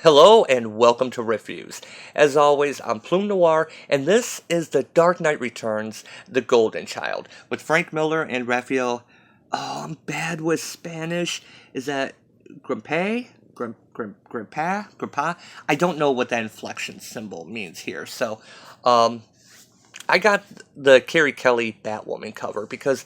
Hello and welcome to Reviews. As always, I'm Plume Noir, and this is The Dark Knight Returns, The Golden Child, with Frank Miller and Raphael. Oh, I'm bad with Spanish. Is that Grimpe? Grimpa? I don't know what that inflection symbol means here. Um, I got the Carrie Kelly Batwoman cover because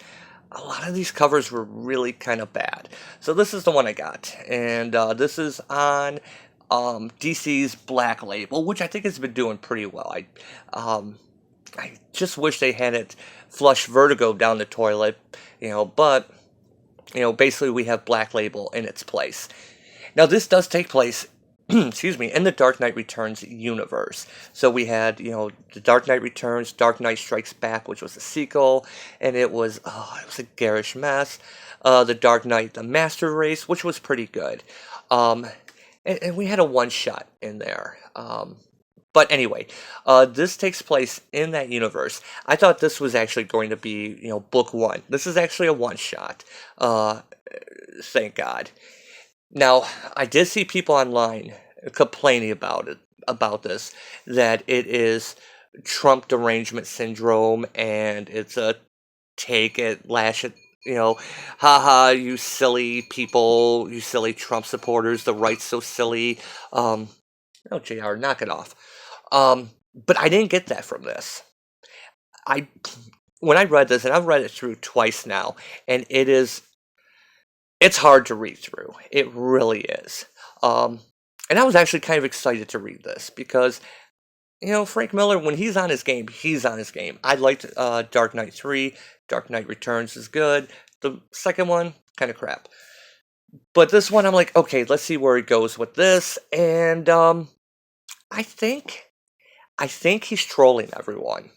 a lot of these covers were really kind of bad. So this is the one I got, and this is on DC's Black Label, which I think has been doing pretty well. Um, I just wish they had it flush Vertigo down the toilet, but basically we have Black Label in its place. Now this does take place excuse me, in the Dark Knight Returns universe. So we had, The Dark Knight Returns, Dark Knight Strikes Back, which was a sequel, and it was a garish mess. The Dark Knight, The Master Race, which was pretty good. Um, and we had a one-shot in there. But anyway, this takes place in that universe. I thought this was actually going to be, book one. This is actually a one-shot. Thank God. Now, I did see people online complaining about this, that it is Trump Derangement Syndrome, and it's a take it, lash it, haha, you silly people, you silly Trump supporters, the right's so silly. No, JR, knock it off. But I didn't get that from this. I When I read this, and I've read it through twice now, and it's hard to read through. It really is. And I was actually kind of excited to read this because, Frank Miller, when he's on his game, he's on his game. I liked Dark Knight 3. Dark Knight Returns is good. The second one, kind of crap. But this one, I'm like, okay, let's see where he goes with this. And I think he's trolling everyone.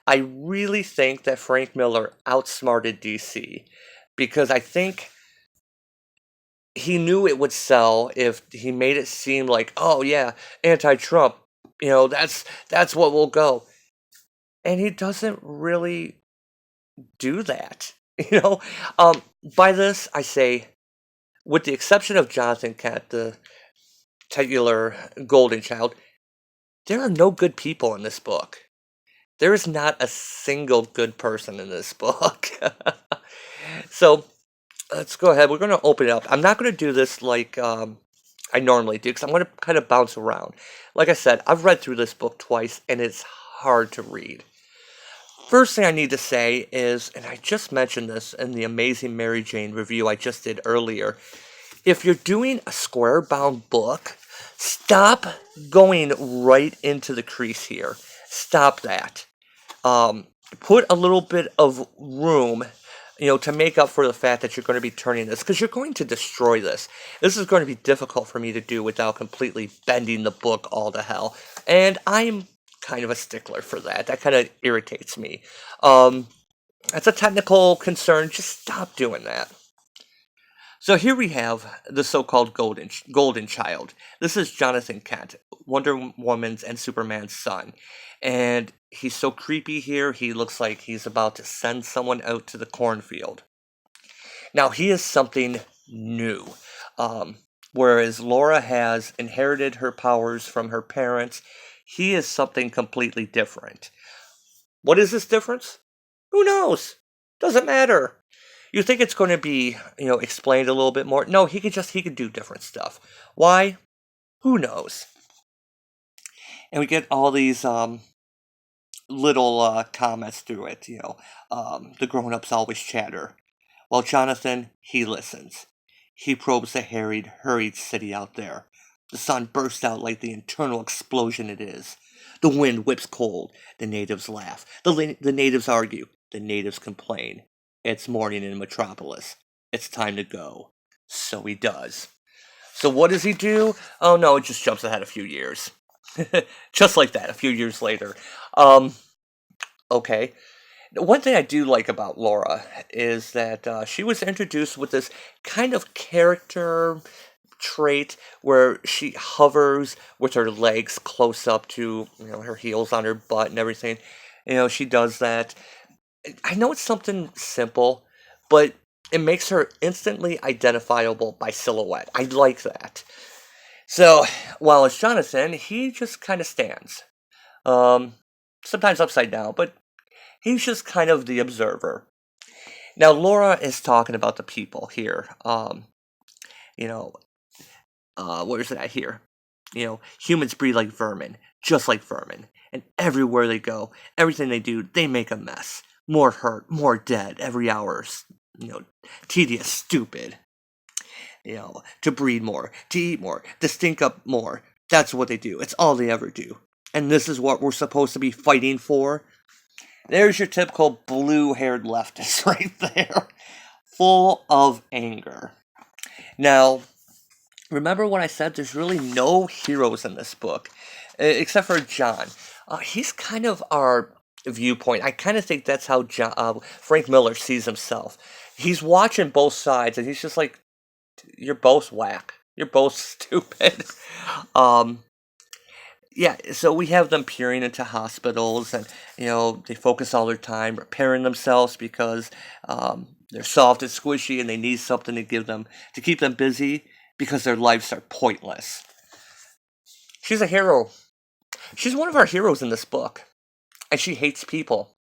I really think that Frank Miller outsmarted DC because I think he knew it would sell if he made it seem like, oh yeah, anti-Trump, that's what will go. And he doesn't really do that. You know, by this I say, with the exception of Jonathan Kent, the titular Golden Child, there are no good people in this book. There is not a single good person in this book. So let's go ahead. We're going to open it up. I'm not going to do this like I normally do because I'm going to kind of bounce around. Like I said, I've read through this book twice and it's hard to read. First thing I need to say is, and I just mentioned this in the Amazing Mary Jane review I just did earlier, if you're doing a square bound book, stop going right into the crease here. Stop that. Put a little bit of room, to make up for the fact that you're going to be turning this, because you're going to destroy this. This is going to be difficult for me to do without completely bending the book all to hell. And I'm kind of a stickler for that. That kind of irritates me. That's a technical concern. Just stop doing that. So here we have the so-called Golden Child. This is Jonathan Kent, Wonder Woman's and Superman's son. And he's so creepy here, he looks like he's about to send someone out to the cornfield. Now, he is something new. Whereas Laura has inherited her powers from her parents, he is something completely different. What is this difference? Who knows? Doesn't matter. You think it's going to be, explained a little bit more? No, he could do different stuff. Why? Who knows? And we get all these little comments through it. The grown-ups always chatter. While Jonathan, he listens. He probes the hurried city out there. The sun bursts out like the internal explosion it is. The wind whips cold. The natives laugh. The natives argue. The natives complain. It's morning in Metropolis. It's time to go. So he does. So what does he do? Oh no, it just jumps ahead a few years. Just like that, a few years later. Okay. One thing I do like about Laura is that she was introduced with this kind of character trait where she hovers with her legs close up to, her heels on her butt and everything. She does that. I know it's something simple, but it makes her instantly identifiable by silhouette. I like that. So, while it's Jonathan, he just kind of stands. Um, Sometimes upside down, but he's just kind of the observer. Now, Laura is talking about the people here. You know, where is it at here? Humans breed like vermin, just like vermin. And everywhere they go, everything they do, they make a mess. More hurt, more dead every hour. You know, tedious, stupid. To breed more, to eat more, to stink up more. That's what they do. It's all they ever do. And this is what we're supposed to be fighting for. There's your typical blue-haired leftist right there. Full of anger. Now, remember when I said there's really no heroes in this book, except for John. He's kind of our viewpoint. I kind of think that's how Frank Miller sees himself. He's watching both sides, and he's just like, "You're both whack. You're both stupid." um, yeah. So we have them peering into hospitals, and they focus all their time repairing themselves because they're soft and squishy, and they need something to give them to keep them busy because their lives are pointless. She's a hero. She's one of our heroes in this book, and she hates people.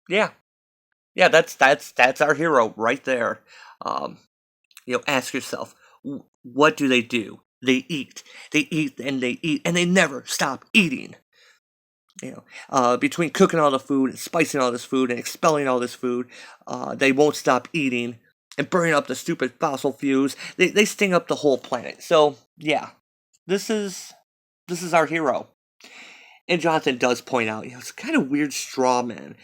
Yeah, yeah, that's our hero right there. Um, Ask yourself, what do? They eat, and they eat, and they never stop eating. Between cooking all the food and spicing all this food and expelling all this food, they won't stop eating and burning up the stupid fossil fuels. They sting up the whole planet. So yeah, this is this is our hero. And Jonathan does point out, it's kind of weird straw man.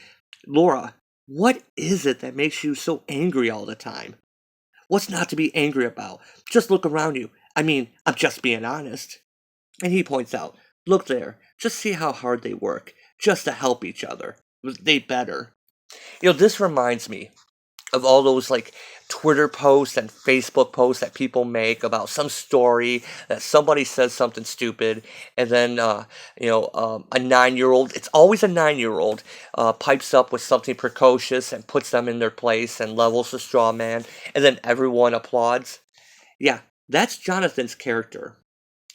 Laura, what is it that makes you so angry all the time? What's not to be angry about? Just look around you. I mean, I'm just being honest. And he points out, look there. Just see how hard they work, just to help each other. They better. This reminds me of all those like Twitter posts and Facebook posts that people make about some story that somebody says something stupid, and then a 9-year-old. It's always a 9-year-old pipes up with something precocious and puts them in their place and levels the straw man, and then everyone applauds. Yeah, that's Jonathan's character.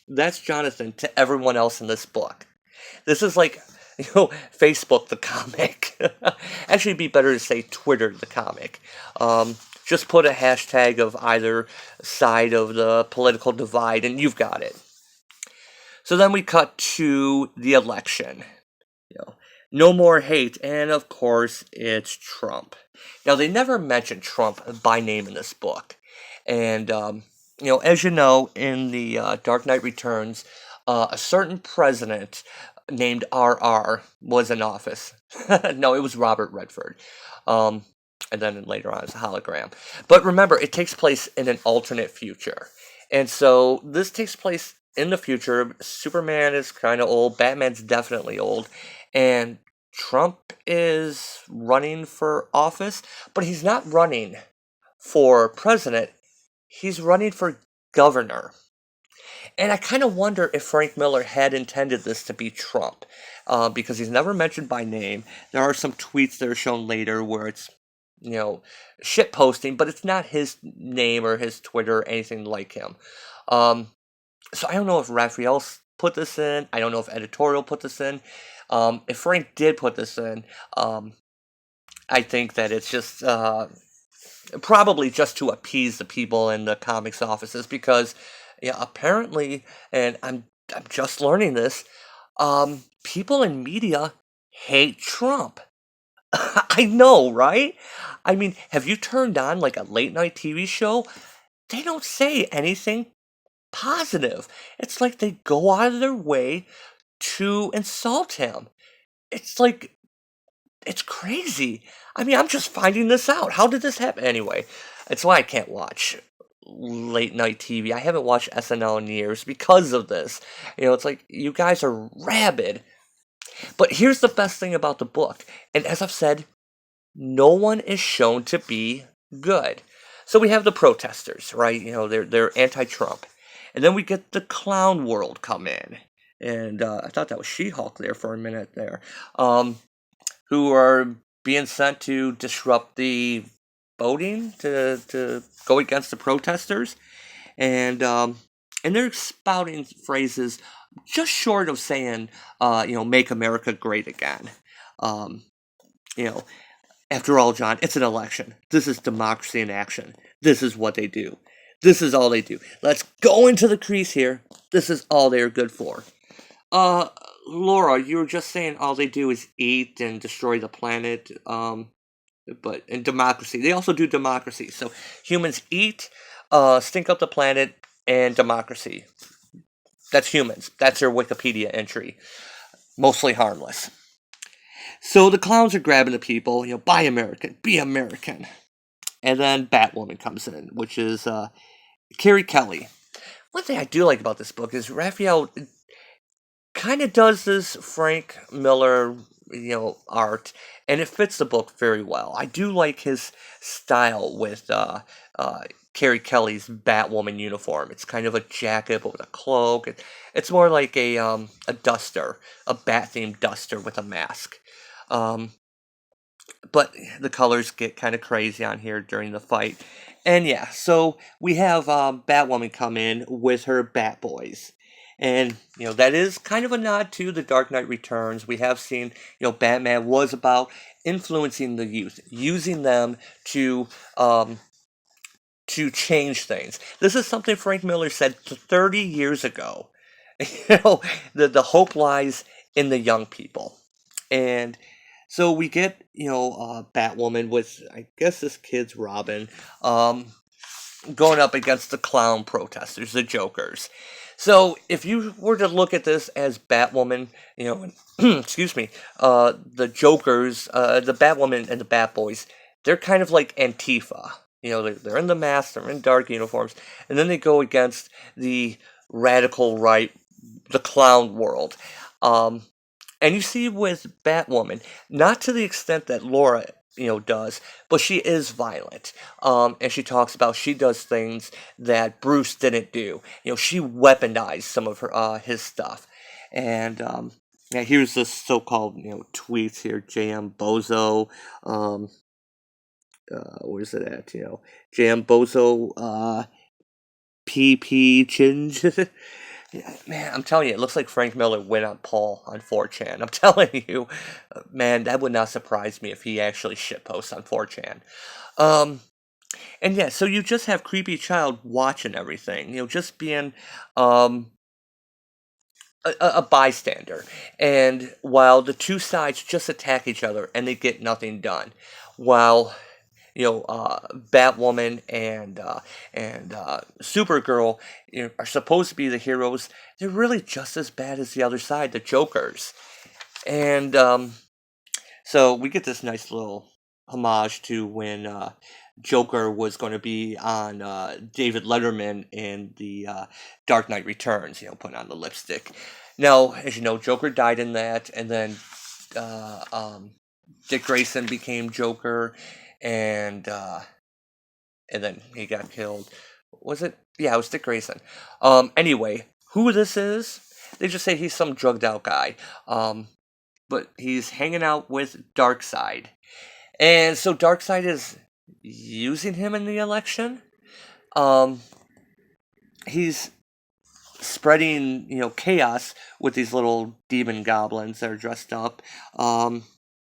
That's Jonathan to everyone else in this book. This is like, Facebook the comic. Actually, it'd be better to say Twitter the comic. Just put a hashtag of either side of the political divide, and you've got it. So then we cut to the election. You know, no more hate, and of course, it's Trump. Now, they never mention Trump by name in this book. And, as you know, in the Dark Knight Returns, a certain president named RR was in office. No, it was Robert Redford. Um, and then later on, it's a hologram. But remember, it takes place in an alternate future. And so this takes place in the future. Superman is kind of old. Batman's definitely old. And Trump is running for office, but he's not running for president. He's running for governor. And I kind of wonder if Frank Miller had intended this to be Trump, because he's never mentioned by name. There are some tweets that are shown later where it's, shit posting, but it's not his name or his Twitter or anything like him. Um, so I don't know if Raphael put this in. I don't know if editorial put this in. If Frank did put this in, I think that it's just probably just to appease the people in the comics offices because, yeah, apparently, and I'm just learning this, people in media hate Trump. I know, right? I mean, have you turned on like a late night TV show? They don't say anything positive. It's like they go out of their way to insult him. It's like it's crazy. I mean, I'm just finding this out. How did this happen? Anyway, it's why I can't watch late night TV. I haven't watched SNL in years because of this. It's like you guys are rabid. But here's the best thing about the book. And as I've said, no one is shown to be good. So we have the protesters, right? They're anti-Trump. And then we get the clown world come in. And I thought that was She-Hulk there for a minute there. Who are being sent to disrupt the voting to go against the protesters. And and they're spouting phrases just short of saying, "Make America Great Again." Um, you know, After all, John, it's an election. This is democracy in action. This is what they do. This is all they do. Let's go into the crease here. This is all they're good for. Uh, Laura, you were just saying all they do is eat and destroy the planet. But in democracy, they also do democracy. So humans eat, stink up the planet, and democracy. That's humans. That's their Wikipedia entry. Mostly harmless. So the clowns are grabbing the people, buy American, be American. And then Batwoman comes in, which is Carrie Kelly. One thing I do like about this book is Raphael kind of does this Frank Miller, art, and it fits the book very well. I do like his style with Carrie Kelly's Batwoman uniform. It's kind of a jacket but with a cloak. It's more like a duster, a bat themed duster with a mask. Um, but the colors get kind of crazy on here during the fight. And yeah, so we have Batwoman come in with her Bat Boys. And, that is kind of a nod to The Dark Knight Returns. We have seen, Batman was about influencing the youth, using them to change things. This is something Frank Miller said 30 years ago. The hope lies in the young people. And so we get, Batwoman with, I guess this kid's Robin, going up against the clown protesters, the Jokers. So if you were to look at this as Batwoman, excuse me, the Jokers, the Batwoman and the Batboys, they're kind of like Antifa. They're in the masks, they're in dark uniforms, and then they go against the radical right, the clown world. And you see with Batwoman, not to the extent that Laura, does, but she is violent. And she talks about she does things that Bruce didn't do. She weaponized some of her his stuff. And yeah, here's the so-called tweets here. JM Bozo. Where's it at? JM Bozo. PP Chinge. Yeah, man, I'm telling you, it looks like Frank Miller went on Paul on 4chan. I'm telling you, man, that would not surprise me if he actually shitposts on 4chan. Um, and yeah, so you just have creepy child watching everything, just being um, a bystander. And while the two sides just attack each other and they get nothing done, while Batwoman and Supergirl, are supposed to be the heroes. They're really just as bad as the other side, the Jokers. And so we get this nice little homage to when Joker was going to be on David Letterman in the Dark Knight Returns. Putting on the lipstick. Now, as you know, Joker died in that, and then Dick Grayson became Joker, and then he got killed. Was it? Yeah, it was Dick Grayson. Anyway, who this is? They just say he's some drugged out guy. But he's hanging out with Darkseid, and so Darkseid is using him in the election. Um, he's spreading chaos with these little demon goblins that are dressed up.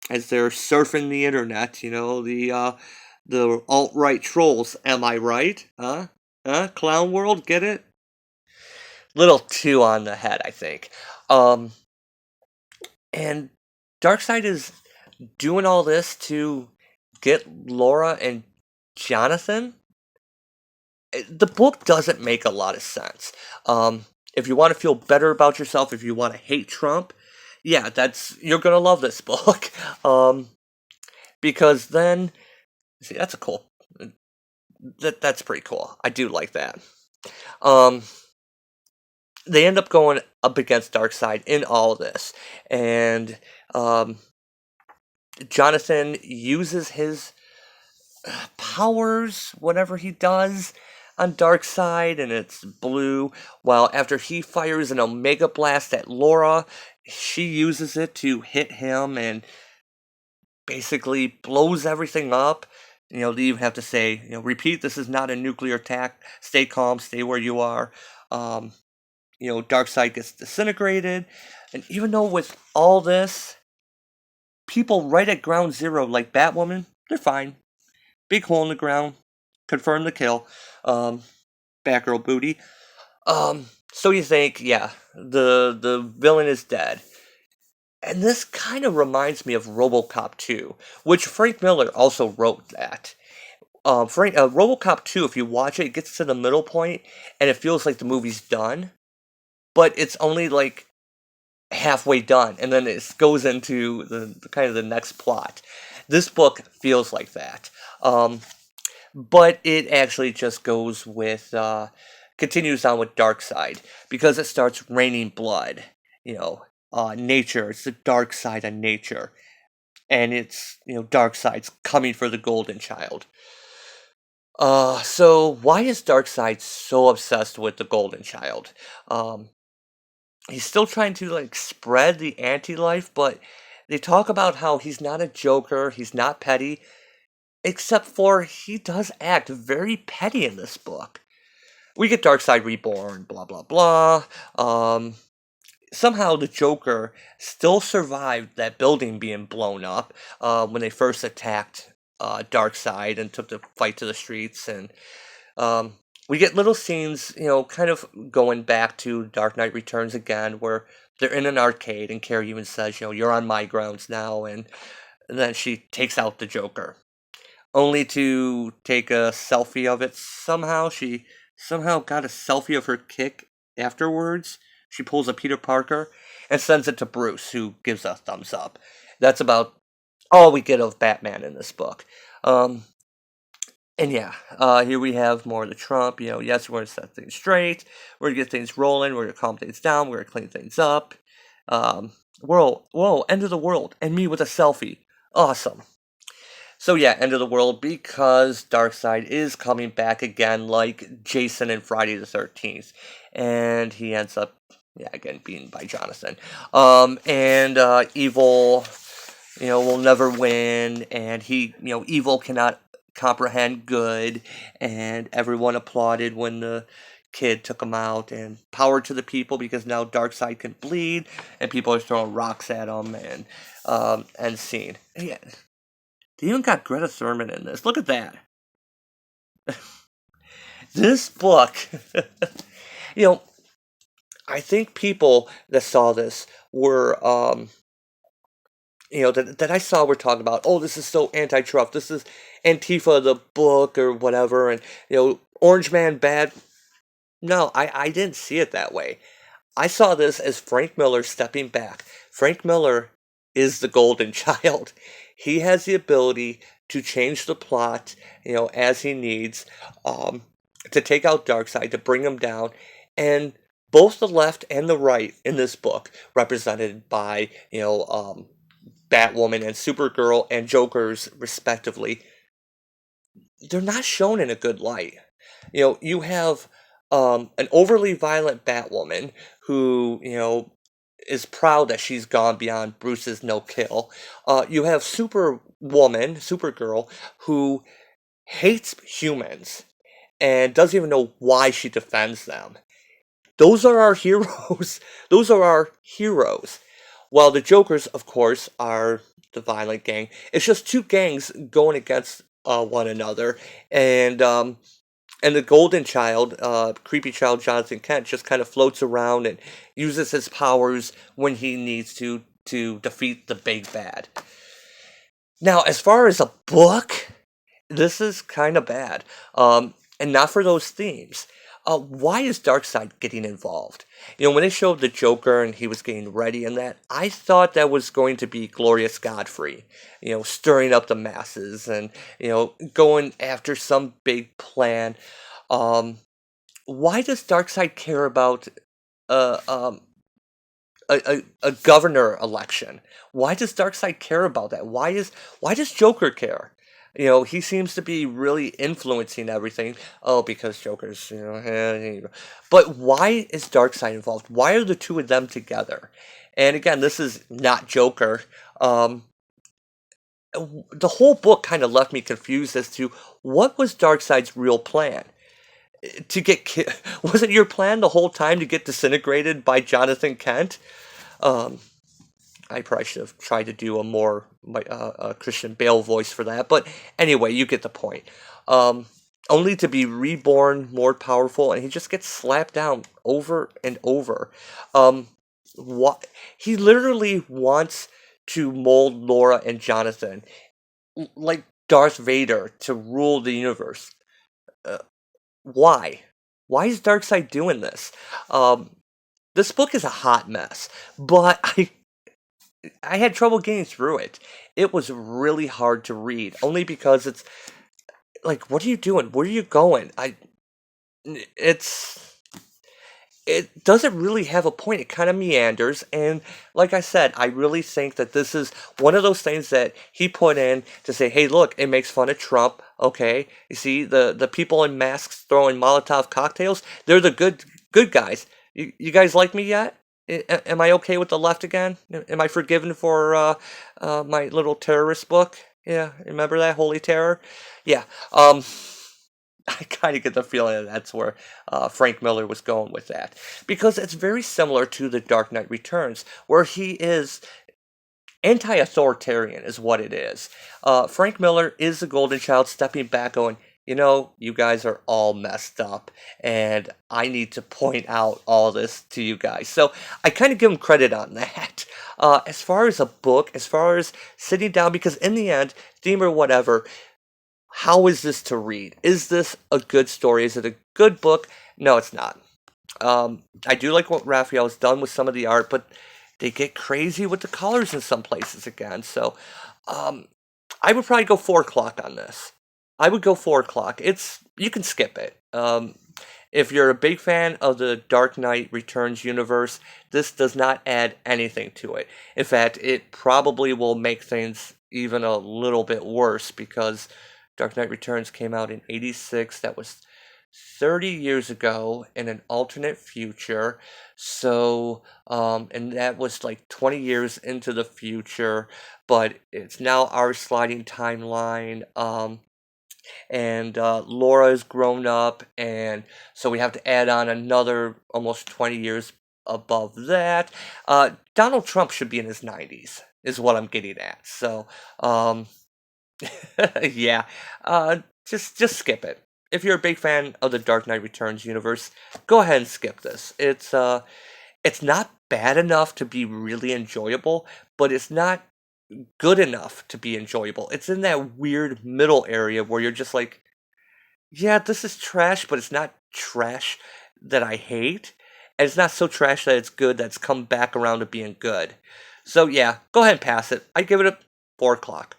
As they're surfing the internet, the alt right trolls. Am I right? Huh? Huh? Clown world, get it? Little too on the head, I think. Um, and Darkseid is doing all this to get Laura and Jonathan. The book doesn't make a lot of sense. If you want to feel better about yourself, if you want to hate Trump, yeah, you're gonna love this book. Because then, see, that's a cool. That's pretty cool. I do like that. Um, they end up going up against Darkseid in all of this, and um, Jonathan uses his powers, whatever he does, on Darkseid, and it's blue. While after he fires an Omega Blast at Laura, she uses it to hit him and basically blows everything up. They even have to say, repeat, this is not a nuclear attack. Stay calm, stay where you are. Um, Darkseid gets disintegrated, and even though with all this, people right at ground zero, like Batwoman, they're fine. Big hole in the ground, confirm the kill. Um, Batgirl booty. So you think, yeah, the villain is dead. And this kind of reminds me of RoboCop 2, which Frank Miller also wrote that. RoboCop 2, if you watch it, it gets to the middle point, and it feels like the movie's done, but it's only like halfway done, and then it goes into the kind of the next plot. This book feels like that. But it actually just goes with, continues on with Darkseid, because it starts raining blood. Nature, it's the dark side of nature. And it's, Darkseid's coming for the Golden Child. So why is Darkseid so obsessed with the Golden Child? Um, he's still trying to, like, spread the anti-life, but they talk about how he's not a joker, he's not petty, except for he does act very petty in this book. We get Darkseid reborn, blah blah blah. Somehow the Joker still survived that building being blown up when they first attacked Darkseid and took the fight to the streets. And um, we get little scenes, kind of going back to Dark Knight Returns again, where they're in an arcade and Carrie even says, you're on my grounds now, and then she takes out the Joker only to take a selfie of it somehow. She somehow got a selfie of her kick afterwards. She pulls a Peter Parker and sends it to Bruce, who gives a thumbs up. That's about all we get of Batman in this book. Um, and yeah, here we have more of the Trump. Yes, we're going to set things straight. We're going to get things rolling. We're going to calm things down. We're going to clean things up. Whoa, end of the world. And me with a selfie. Awesome. So yeah, end of the world, because Darkseid is coming back again, like Jason in Friday the 13th, and he ends up, yeah, again beaten by Jonathan. And evil, will never win, and evil cannot comprehend good, and everyone applauded when the kid took him out, and power to the people, because now Darkseid can bleed, and people are throwing rocks at him, and scene. Yeah. They even got Greta Thurman in this. Look at that. This book, you know, I think people that saw this were, that I saw were talking about, oh, this is so anti-Trump. This is Antifa, the book, or whatever. And, Orange Man bad. No, I didn't see it that way. I saw this as Frank Miller stepping back. Frank Miller is the golden child. He has the ability to change the plot, as he needs, to take out Darkseid, to bring him down, and both the left and the right in this book, represented by, Batwoman and Supergirl and Jokers, respectively, they're not shown in a good light. You have an overly violent Batwoman who, is proud that she's gone beyond Bruce's no kill. You have Supergirl, who hates humans and doesn't even know why she defends them. Those are our heroes. Those are our heroes. While the Jokers, of course, are the violent gang. It's just two gangs going against one another, and the golden child, creepy child Jonathan Kent, just kind of floats around and uses his powers when he needs to defeat the big bad. Now, as far as a book, this is kind of bad. And not for those themes. Why is Darkseid getting involved? When they showed the Joker and he was getting ready and that, I thought that was going to be Glorious Godfrey, stirring up the masses and, going after some big plan. Why does Darkseid care about uh, um, a governor election? Why does Darkseid care about that? Why does Joker care? He seems to be really influencing everything. Oh, because Joker's, But why is Darkseid involved? Why are the two of them together? And again, this is not Joker. The whole book kind of left me confused as to what was Darkseid's real plan. to get wasn't your plan the whole time to get disintegrated by Jonathan Kent? Um, I probably should have tried to do a more Christian Bale voice for that, but anyway, you get the point. Um, Only to be reborn more powerful, and he just gets slapped down over and over. Um, what he literally wants to mold Laura and Jonathan like Darth Vader to rule the universe. Uh, why? Why is Darkseid doing this? Um, this book is a hot mess, but I had trouble getting through it. It was really hard to read, only because it's like, what are you doing? Where are you going? It's it doesn't really have a point. It kind of meanders, and like I said, I really think that this is one of those things that he put in to say, "Hey, look, it makes fun of Trump." Okay, you see the people in masks throwing Molotov cocktails. They're the good guys. You guys like me yet? Am I okay with the left again? Am I forgiven for my little terrorist book? Yeah, remember that Holy Terror? Yeah. I kind of get the feeling that that's where Frank Miller was going with that, because it's very similar to The Dark Knight Returns, where he is anti-authoritarian, is what it is. Frank Miller is the Golden Child stepping back, going, you guys are all messed up, and I need to point out all this to you guys. So I kind of give him credit on that. As far as a book, as far as sitting down, because in the end, theme or whatever, how is this to read? Is this a good story? Is it a good book? No, it's not. I do like what Raphael has done with some of the art, but they get crazy with the colors in some places again. So um, I would probably go 4 o'clock on this. I would go 4 o'clock. You can skip it. If you're a big fan of the Dark Knight Returns universe, this does not add anything to it. In fact, it probably will make things even a little bit worse, because Dark Knight Returns came out in '86. That was 30 years ago in an alternate future. So, and that was like 20 years into the future, but it's now our sliding timeline. And Laura's grown up, and so we have to add on another almost 20 years above that. Donald Trump should be in his 90s, is what I'm getting at. So, um, yeah, just skip it. If you're a big fan of the Dark Knight Returns universe, go ahead and skip this. It's not bad enough to be really enjoyable, but it's not good enough to be enjoyable. It's in that weird middle area where you're just like, yeah, this is trash, but it's not trash that I hate, and it's not so trash that it's good that's come back around to being good. So yeah, go ahead and pass it. I give it a 4 o'clock.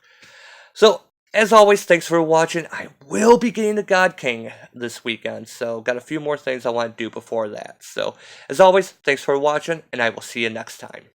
So, as always, thanks for watching. I will be getting the God King this weekend, so got a few more things I want to do before that. So, as always, thanks for watching, and I will see you next time.